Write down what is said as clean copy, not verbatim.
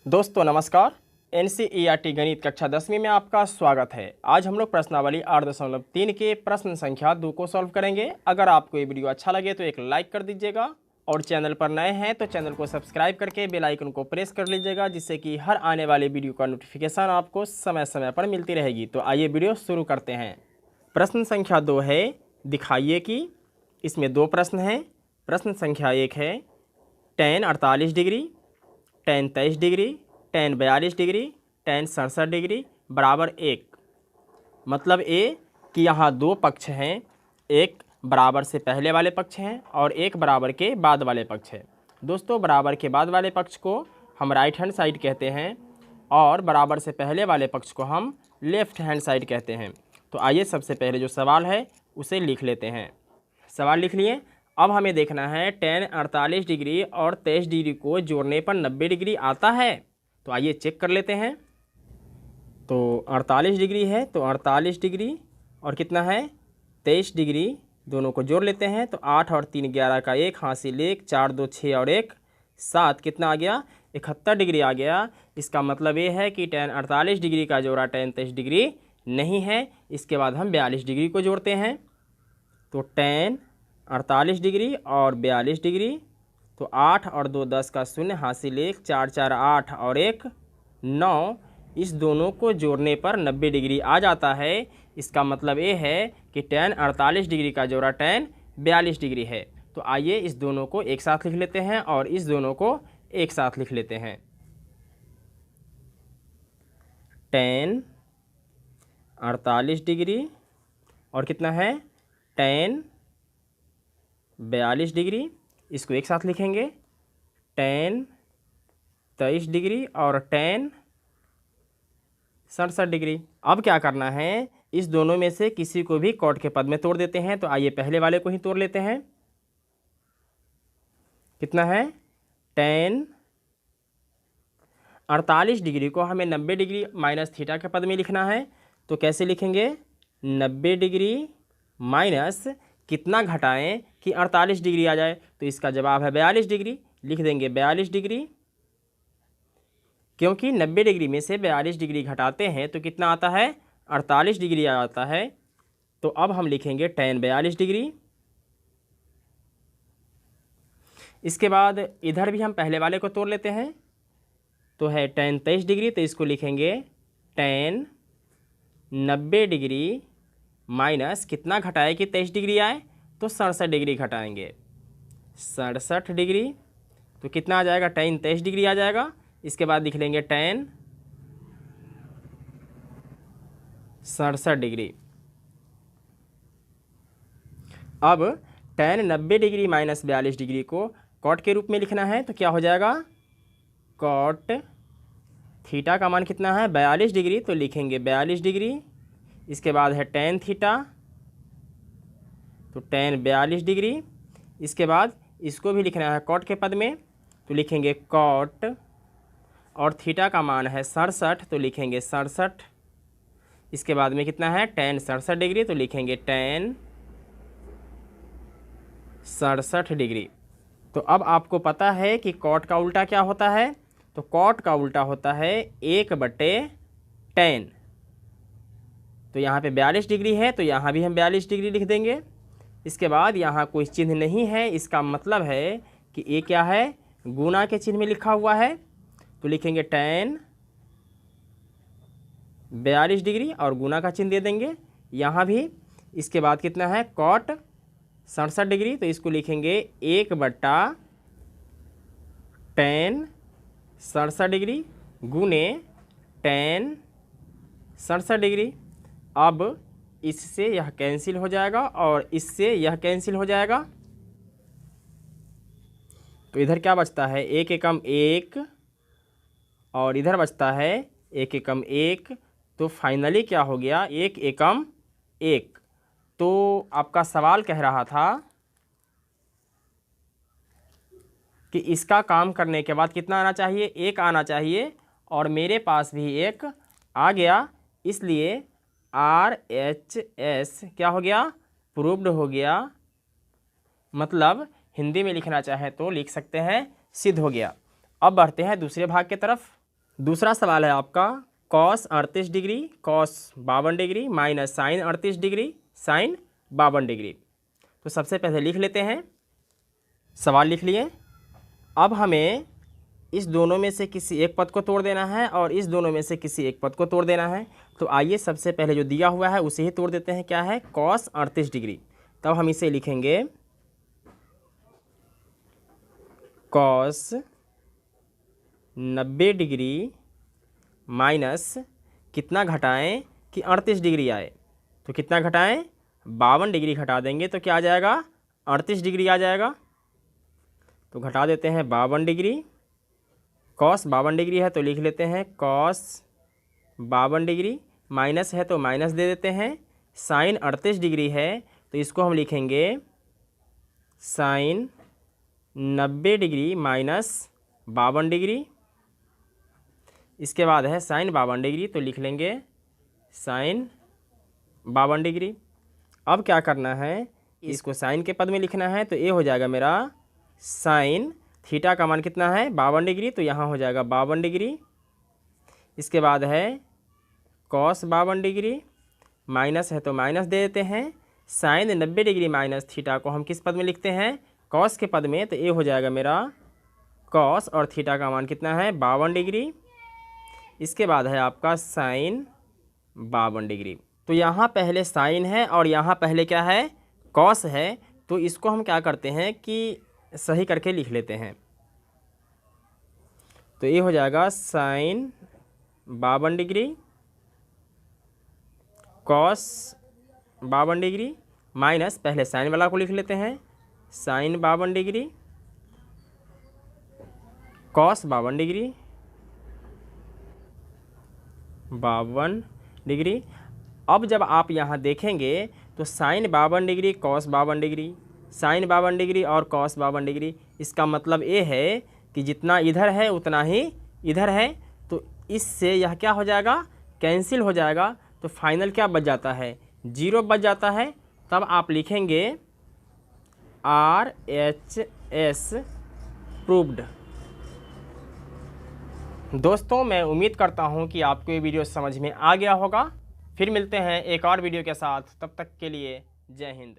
दोस्तों नमस्कार। NCERT गणित कक्षा 10वीं में आपका स्वागत है। आज हम लोग प्रश्नावली 8.3 के प्रश्न संख्या 2 को सॉल्व करेंगे। अगर आपको ये वीडियो अच्छा लगे तो एक लाइक कर दीजिएगा और चैनल पर नए हैं तो चैनल को सब्सक्राइब करके बेल आइकन को प्रेस कर लीजिएगा, जिससे कि हर आने वाले वीडियो का नोटिफिकेशन आपको समय समय पर मिलती रहेगी। तो आइए वीडियो शुरू करते हैं। प्रश्न संख्या 2 है, दिखाइए कि इसमें 2 प्रश्न हैं। प्रश्न संख्या 1 है tan 48 degree, tan 23 degree, tan 42 degree, tan 67 degree बराबर 1। मतलब ए कि यहाँ 2 पक्ष हैं, एक बराबर से पहले वाले पक्ष हैं और एक बराबर के बाद वाले पक्ष है। दोस्तों बराबर के बाद वाले पक्ष को हम राइट हैंड साइड कहते हैं और बराबर से पहले वाले पक्ष को हम लेफ़्ट हैंड साइड कहते हैं। तो आइए सबसे पहले जो सवाल है उसे लिख लेते हैं। सवाल लिख लिए। अब हमें देखना है tan 48 डिग्री और 23 डिग्री को जोड़ने पर 90 डिग्री आता है। तो आइए चेक कर लेते हैं। तो 48 डिग्री है तो 48 डिग्री और कितना है 23 डिग्री, दोनों को जोड़ लेते हैं। तो 8 और 3 11 का 1, हासिल 1, 4 2 6 और 1 7, कितना आ गया 71 डिग्री आ गया। इसका मतलब ये है कि tan 48 डिग्री का जोड़ा tan 23 डिग्री नहीं है। इसके बाद हम 42 डिग्री को जोड़ते हैं। तो tan 48 डिग्री और 42 डिग्री, तो 8 और 2 10 का 0, हासिल 1, 4 4 8 और 1 9, इस दोनों को जोड़ने पर 90 डिग्री आ जाता है। इसका मतलब ये है कि tan 48 डिग्री का जोड़ा tan 42 डिग्री है। तो आइए इस दोनों को एक साथ लिख लेते हैं और इस दोनों को एक साथ लिख लेते हैं। tan 48 डिग्री और कितना है tan 42 डिग्री, इसको एक साथ लिखेंगे। tan 23 डिग्री और tan 67 डिग्री। अब क्या करना है, इस दोनों में से किसी को भी कॉट के पद में तोड़ देते हैं। तो आइए पहले वाले को ही तोड़ लेते हैं। कितना है tan 48 डिग्री को हमें 90 डिग्री माइनस थीटा के पद में लिखना है। तो कैसे लिखेंगे, 90 डिग्री माइनस कितना घटाएं कि 48 डिग्री आ जाए। तो इसका जवाब है 42 डिग्री। लिख देंगे 42 डिग्री, क्योंकि 90 डिग्री में से 42 डिग्री घटाते हैं तो कितना आता है 48 डिग्री आ जाता है। तो अब हम लिखेंगे tan 42 डिग्री। इसके बाद इधर भी हम पहले वाले को तोड़ लेते हैं। तो है tan 23 डिग्री, तो इसको लिखेंगे tan 90 डिग्री माइनस कितना घटाए कि 23 डिग्री आए, तो 67 डिग्री घटाएंगे 67 डिग्री। तो कितना आ जाएगा tan 23 डिग्री आ जाएगा। इसके बाद लिख लेंगे tan 67 डिग्री। अब tan 90 डिग्री माइनस 42 डिग्री को कॉट के रूप में लिखना है। तो क्या हो जाएगा, कॉट थीटा का मान कितना है 42 डिग्री, तो लिखेंगे 42 डिग्री। इसके बाद है tan थीटा, तो tan 42 डिग्री। इसके बाद इसको भी लिखना है कॉट के पद में, तो लिखेंगे कॉट, और थीटा का मान है 67, तो लिखेंगे 67। इसके बाद में कितना है tan 67 डिग्री, तो लिखेंगे tan 67 डिग्री। तो अब आपको पता है कि कॉट का उल्टा क्या होता है। तो कॉट का उल्टा होता है 1/tan। तो यहाँ पे 42 डिग्री है तो यहाँ भी हम 42 डिग्री लिख देंगे। इसके बाद यहाँ कोई चिन्ह नहीं है, इसका मतलब है कि ये क्या है, गुना के चिन्ह में लिखा हुआ है। तो लिखेंगे tan 42 डिग्री और गुना का चिन्ह दे देंगे यहाँ भी। इसके बाद कितना है कॉट 67 डिग्री, तो इसको लिखेंगे 1/tan 67 डिग्री गुने tan 67 डिग्री। अब इससे यह कैंसिल हो जाएगा और इससे यह कैंसिल हो जाएगा। तो इधर क्या बचता है 1 एकम 1 और इधर बचता है 1 एकम 1। तो फाइनली क्या हो गया 1 एकम 1। तो आपका सवाल कह रहा था कि इसका काम करने के बाद कितना आना चाहिए, 1 आना चाहिए, और मेरे पास भी 1 आ गया। इसलिए RHS क्या हो गया, प्रूव्ड हो गया। मतलब हिंदी में लिखना चाहे तो लिख सकते हैं सिद्ध हो गया। अब बढ़ते हैं दूसरे भाग की तरफ। दूसरा सवाल है आपका cos 38 degree cos 52 degree minus sine 38 degree sine 52 degree. तो सबसे पहले लिख लेते हैं, सवाल लिख लिए। अब हमें इस दोनों में से किसी एक पद को तोड़ देना है और इस दोनों में से किसी एक पद को तोड़ देना है। तो आइए सबसे पहले जो दिया हुआ है उसे ही तोड़ देते हैं। क्या है? Cos 38 degree. तब हम इसे लिखेंगे कॉस 90 डिग्री माइनस कितना घटाएं कि 38 डिग्री आए। तो कितना घटाएं? 52 डिग्री घटा देंगे तो क्या आ जाएगा? 38 डिग्री आ जाएगा। तो घटा देते हैं 52 डिग्री। कॉस 52 डिग्री है तो लिख लेते हैं कॉस 52 डिग्री, माइनस है तो माइनस दे देते हैं। साइन 38 डिग्री है तो इसको हम लिखेंगे साइन 90 डिग्री माइनस 52 डिग्री। इसके बाद है साइन 52 डिग्री तो लिख लेंगे साइन 52 डिग्री। अब क्या करना है? इसको साइन के पद में लिखना है। तो ये हो जाएगा मेरा साइन थीटा का मान कितना है? 52 डिग्री। तो यहाँ हो जाएगा 52 डिग्री। इसके बाद है कॉस 52 डिग्री, माइनस है तो माइनस दे देते हैं। साइन 90 डिग्री माइनस थीटा को हम किस पद में लिखते हैं? कॉस के पद में। तो ये हो जाएगा मेरा कॉस और थीटा का मान कितना है? 52 डिग्री। इसके बाद है आपका साइन 52 डिग्री। तो यहाँ पहले साइन है और यहाँ पहले क्या है? कॉस है। तो इसको हम क्या करते हैं कि सही करके लिख लेते हैं। तो ये हो जाएगा sine 52 degree cos 52 degree minus, पहले साइन वाला को लिख लेते हैं, sine 52 degree cos 52 degree 52 degree. अब जब आप यहाँ देखेंगे तो sine 52 degree cos 52 degree, sine 52 degree और कॉस 52 डिग्री, इसका मतलब ये है कि जितना इधर है उतना ही इधर है। तो इससे यह क्या हो जाएगा? कैंसिल हो जाएगा। तो फाइनल क्या बच जाता है? 0 बच जाता है। तब आप लिखेंगे RHS प्रूव्ड। दोस्तों मैं उम्मीद करता हूँ कि आपको ये वीडियो समझ में आ गया होगा। फिर मिलते हैं एक और वीडियो के साथ, तब तक के लिए जय हिंद।